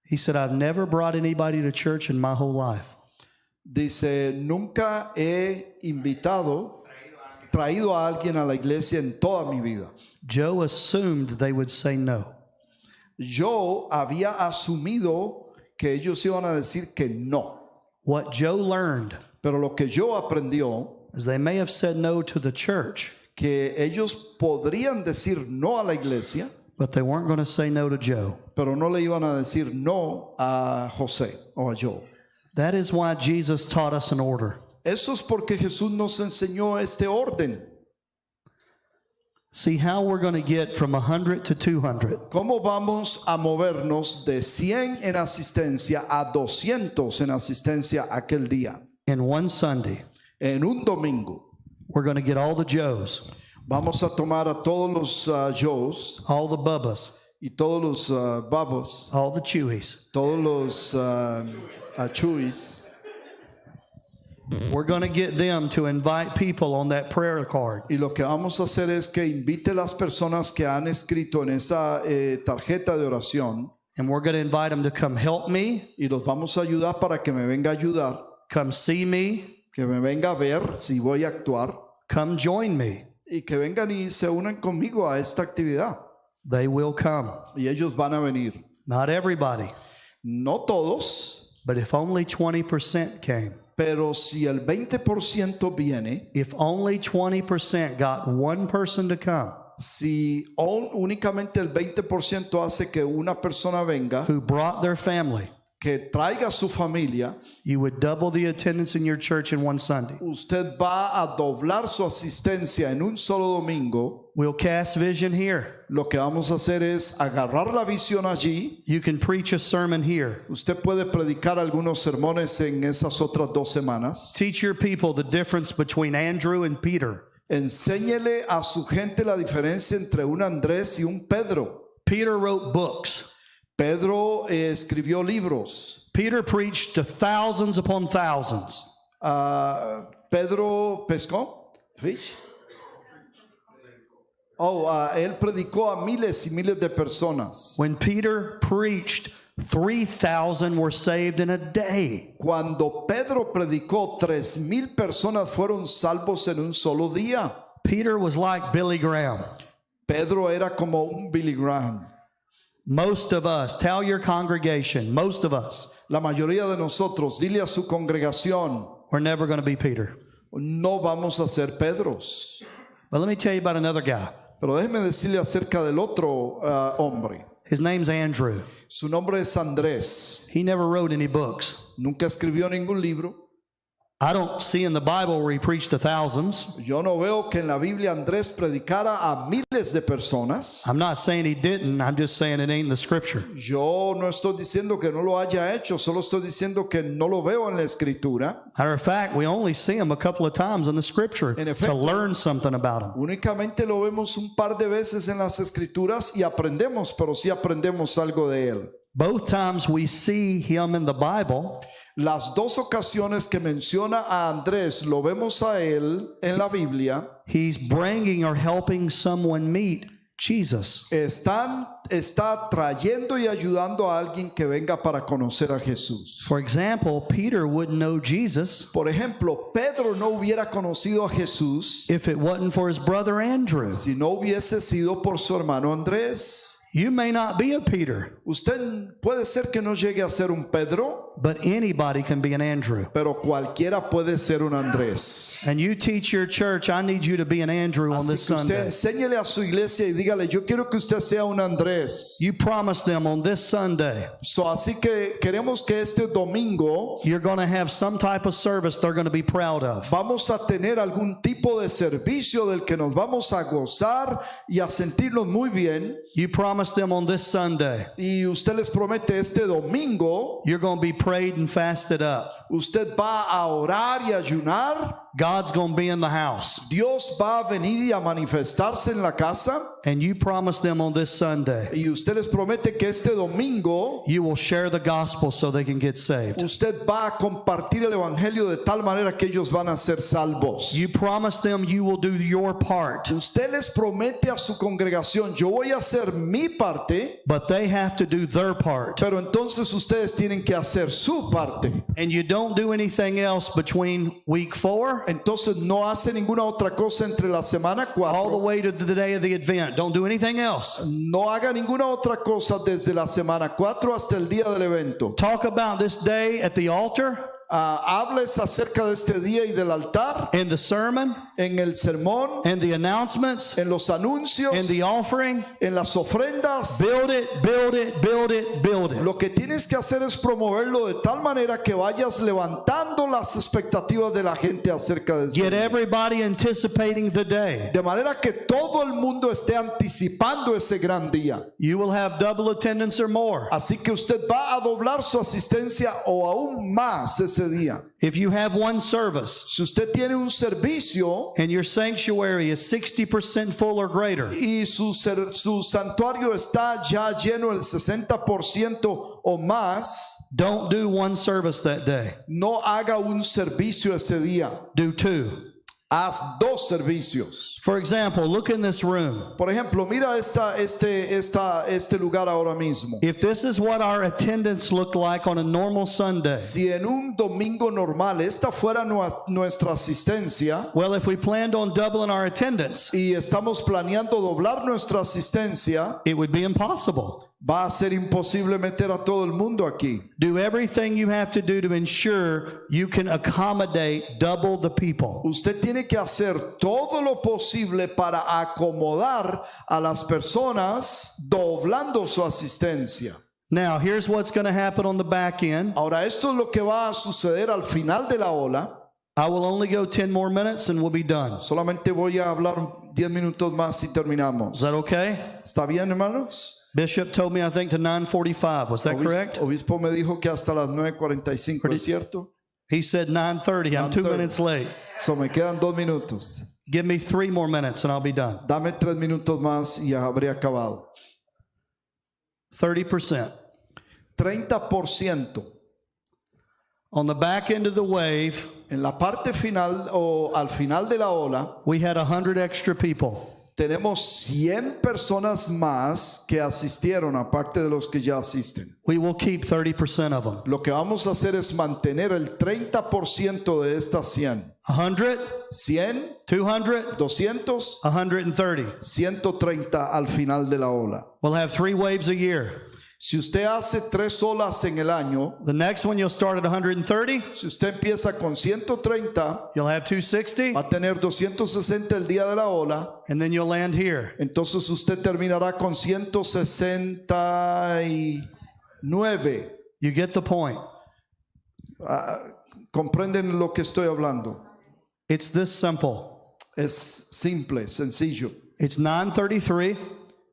He said, I've never brought anybody to church in my whole life. Dice, nunca he traído a alguien a la iglesia en toda mi vida. Joe assumed they would say no. Yo había asumido que ellos iban a decir que no. What Joe learned Pero lo que yo aprendió, is they may have said no to the church, que ellos podrían decir no a la iglesia, but they weren't going to say no to Joe. pero no le iban a decir no a José o a yo. That is why Jesus taught us an order. Eso es porque Jesús nos enseñó este orden. See how we're going to get from 100 to 200. ¿Cómo vamos a movernos de 100 en asistencia a 200 en asistencia aquel día? In one Sunday, En un domingo. we're going to get all the Joes, Vamos a tomar a todos los Joes all the Bubbas, y todos los Babos, all the Chewies. todos los Chuys. We're going to get them to invite people on that prayer card. Y lo que vamos a hacer es que invite las personas que han escrito en esa tarjeta de oración and we're going to invite them to come help me, y los vamos a ayudar para que me venga a ayudar, come see me, que me venga a ver si voy a actuar come join me. y que vengan y se unan conmigo a esta actividad. They will come. Y ellos van a venir. Not everybody, No todos, but if only 20% came, pero si el 20% viene, if only 20% got one person to come si únicamente el 20% hace que una persona venga, who brought their family, que traiga a su familia, you would double the attendance in your church in one Sunday. usted va a doblar su asistencia en un solo domingo. We'll cast vision here. Lo que vamos a hacer es agarrar la visión allí. You can preach a sermon here. Usted puede predicar algunos sermones en esas otras 2 semanas. Teach your people the difference between Andrew and Peter. Enséñele a su gente la diferencia entre un Andrés y un Pedro. Peter wrote books. Pedro escribió libros. Peter preached to thousands upon thousands. Pedro pescó. Fish. Él predicó a miles y miles de personas. When Peter preached, 3,000 were saved in a day. Cuando Pedro predicó, 3,000 personas fueron salvos en un solo día. Peter was like Billy Graham. Pedro era como un Billy Graham. Most of us, tell your congregation, most of us, La mayoría de nosotros, dile a su congregación, we're never going to be Peter. no vamos a ser Pedros. But let me tell you about another guy. Pero déjeme decirle acerca del otro hombre. His name's Andrew. Su nombre es Andrés. He never wrote any books. Nunca escribió ningún libro. I don't see in the Bible where he preached to thousands. Yo no veo que en la Biblia Andrés predicara a miles de personas. I'm not saying he didn't. I'm just saying it ain't in the scripture. Yo no estoy diciendo que no lo haya hecho, solo estoy diciendo que no lo veo en la escritura. Matter of fact, we only see him a couple of times in the scripture En to efecto. learn something about him. Únicamente lo vemos un par de veces en las escrituras y aprendemos, pero sí aprendemos algo de él. Both times we see him in the Bible, Las 2 ocasiones que menciona a Andrés, lo vemos a él en la Biblia, he's bringing or helping someone meet Jesus. está trayendo y ayudando a alguien que venga para conocer a Jesús. For example, Peter wouldn't know Jesus Por ejemplo, Pedro no hubiera conocido a Jesús if it wasn't for his brother Andrew. si no hubiese sido por su hermano Andrés. You may not be a Peter, Usted puede ser que no llegue a ser un Pedro, but anybody can be an Andrew. pero cualquiera puede ser un Andrés. And you teach your church, I need you to be an Andrew on Así this que usted Sunday. enséñele a su iglesia y dígale, yo quiero que usted sea un Andrés. You promise them on this Sunday, Así que queremos que este domingo you're going to have some type of service they're going to be proud of. vamos a tener algún tipo de servicio del que nos vamos a gozar y a sentirnos muy bien. You promise them on this Sunday, Y usted les promete este domingo, you're going to be prayed and fasted up. usted va a orar y ayunar. God's going to be in the house. Dios va a venir y a manifestarse en la casa. And you promise them on this Sunday, Y usted les promete que este domingo you will share the gospel so they can get saved. usted va a compartir el evangelio de tal manera que ellos van a ser salvos. You promise them you will do your part, Usted les promete a su congregación, yo voy a hacer mi parte, but they have to do their part. pero entonces ustedes tienen que hacer su parte. And you don't do anything else between week 4 Entonces no hace ninguna otra cosa entre la semana all the 4. way to the day of the event. Don't do anything else. No haga ninguna otra cosa desde la semana 4 hasta el día del evento. Talk about this day at the altar, Hables acerca de este día y del altar, in the sermon, en el sermón, and the announcements, en los anuncios, and the offering. en las ofrendas. Build it, build it, build it, build it. Lo que tienes que hacer es promoverlo de tal manera que vayas levantando las expectativas de la gente acerca de Get eso. everybody anticipating the day. De manera que todo el mundo esté anticipando ese gran día. You will have double attendance or more. Así que usted va a doblar su asistencia o aún más ese día. If you have one service Si usted tiene un servicio and your sanctuary is 60% full or greater, y su santuario está ya lleno el 60% o más, don't do one service that day. no haga un servicio ese día. Do 2. haz 2 servicios. For example, look in this room. Por ejemplo, mira este lugar ahora mismo. If this is what our attendance looked like on a normal Sunday, Si en un domingo normal esta fuera nuestra asistencia well, if we planned on doubling our attendance, y estamos planeando doblar nuestra asistencia, it would be impossible. va a ser imposible meter a todo el mundo aquí. Do everything you have to do to ensure you can accommodate double the people. Usted tiene que hacer todo lo posible para acomodar a las personas doblando su asistencia. Now, here's what's going to happen on the back end. Ahora, esto es lo que va a suceder al final de la ola. I will only go 10 more minutes and we'll be done. Solamente voy a hablar 10 minutos más y terminamos. Is that okay? ¿Está bien, hermanos? Bishop told me, I think, to 9:45. Was that correct? Obispo me dijo que hasta las 9:45, ¿es cierto? He said 9:30. I'm 2 9:30. minutes late. So me quedan 2 minutos. Give me 3 more minutes and I'll be done. Dame 3 minutos más y ya habré acabado. 30%. 30%. On the back end of the wave, En la parte final o al final de la ola, we had 100 extra people. tenemos 100 personas más que asistieron, aparte de los que ya asisten. We will keep 30% of them. Lo que vamos a hacer es mantener el 30% de estas 100. 100, 100, 200, 200, 130. 130 al final de la ola. We'll have 3 waves a year. Si usted hace 3 olas en el año, The next one you'll start at 130. si usted empieza con 130, You'll have 260. va a tener 260 el día de la ola. And then you'll land here. Entonces usted terminará con 169. You get the point. ¿Comprenden lo que estoy hablando? It's this simple. Es simple, sencillo. It's 9:33.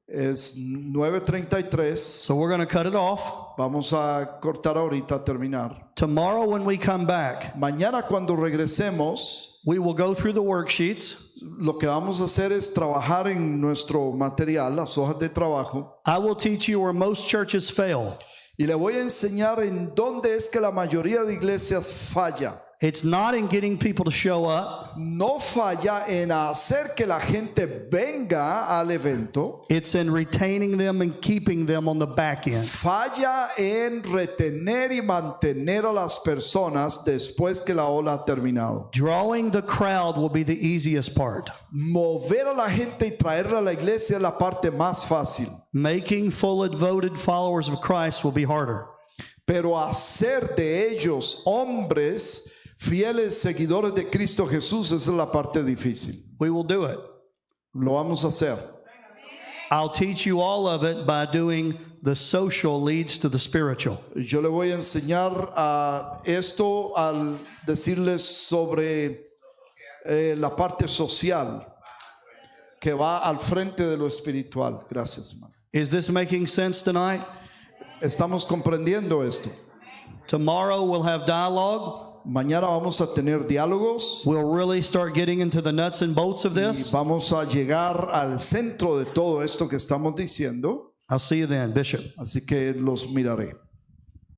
Es 9:33. So we're going to cut it off. Vamos a cortar ahorita, terminar. Tomorrow when we come back, Mañana cuando regresemos, we will go through the worksheets. lo que vamos a hacer es trabajar en nuestro material, las hojas de trabajo. I will teach you where most churches fail. Y le voy a enseñar en dónde es que la mayoría de iglesias falla. It's not in getting people to show up. No falla en hacer que la gente venga al evento. It's in retaining them and keeping them on the back end. Falla en retener y mantener a las personas después que la ola ha terminado. Drawing the crowd will be the easiest part. Mover a la gente y traerla a la iglesia es la parte más fácil. Making full devoted followers of Christ will be harder. Pero hacer de ellos hombres fieles seguidores de Cristo Jesús, esa es la parte difícil. We will do it. Lo vamos a hacer. I'll teach you all of it by doing the social leads to the spiritual. Yo le voy a enseñar a esto al decirles sobre la parte social que va al frente de lo espiritual. Gracias, hermano. Is this making sense tonight? Estamos comprendiendo esto. Tomorrow we'll have dialogue. Mañana vamos a tener diálogos We'll really start getting into the nuts and bolts of y this. vamos a llegar al centro de todo esto que estamos diciendo. I'll see you then, Bishop. Así que los miraré.